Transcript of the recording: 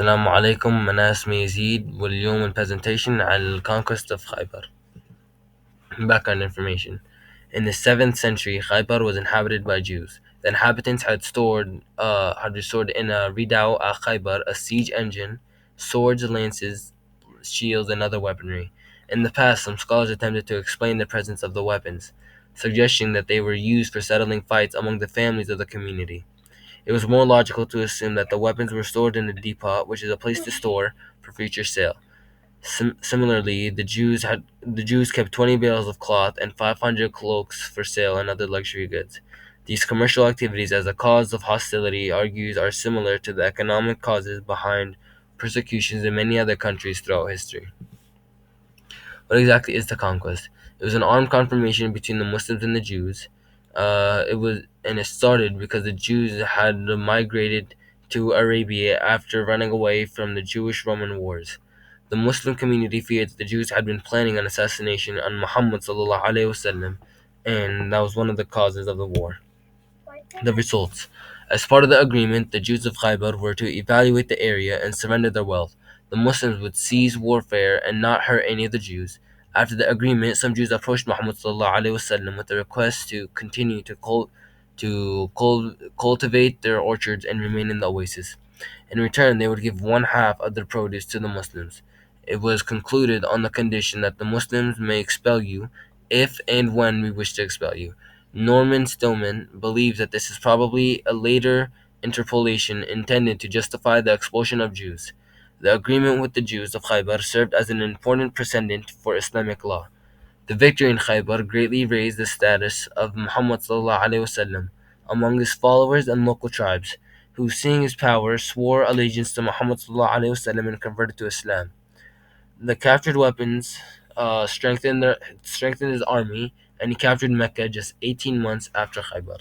السلام عليكم. أنا اسمي يزيد، واليوم البرزنتيشن على Conquest of Khaybar. Background information. In the 7th century, Khaybar was inhabited by Jews. The inhabitants had restored in a redoubt at Khaybar a siege engine, swords, lances, shields, and other weaponry. In the past, some scholars attempted to explain the presence of the weapons, suggesting that they were used for settling fights among the families of the community. It was more logical to assume that the weapons were stored in a depot, which is a place to store for future sale. Similarly, the Jews kept 20 bales of cloth and 500 cloaks for sale and other luxury goods. These commercial activities, as a cause of hostility, argues are similar to the economic causes behind persecutions in many other countries throughout history. What exactly is the conquest? It was an armed confrontation between the Muslims and the Jews. It started because the Jews had migrated to Arabia after running away from the Jewish-Roman wars. The Muslim community feared that the Jews had been planning an assassination on Muhammad sallallahu alaihi wasallam, and that was one of the causes of the war. The results. As part of the agreement, the Jews of Khaybar were to evaluate the area and surrender their wealth. The Muslims would cease warfare and not hurt any of the Jews. After the agreement, some Jews approached Muhammad ﷺ with a request to continue to cultivate their orchards and remain in the oasis. In return, they would give one half of their produce to the Muslims. It was concluded on the condition that the Muslims may expel you if and when we wish to expel you. Norman Stillman believes that this is probably a later interpolation intended to justify the expulsion of Jews. The agreement with the Jews of Khaybar served as an important precedent for Islamic law. The victory in Khaybar greatly raised the status of Muhammad ﷺ among his followers and local tribes, who, seeing his power, swore allegiance to Muhammad ﷺ and converted to Islam. The captured weapons strengthened his army, and he captured Mecca just 18 months after Khaybar.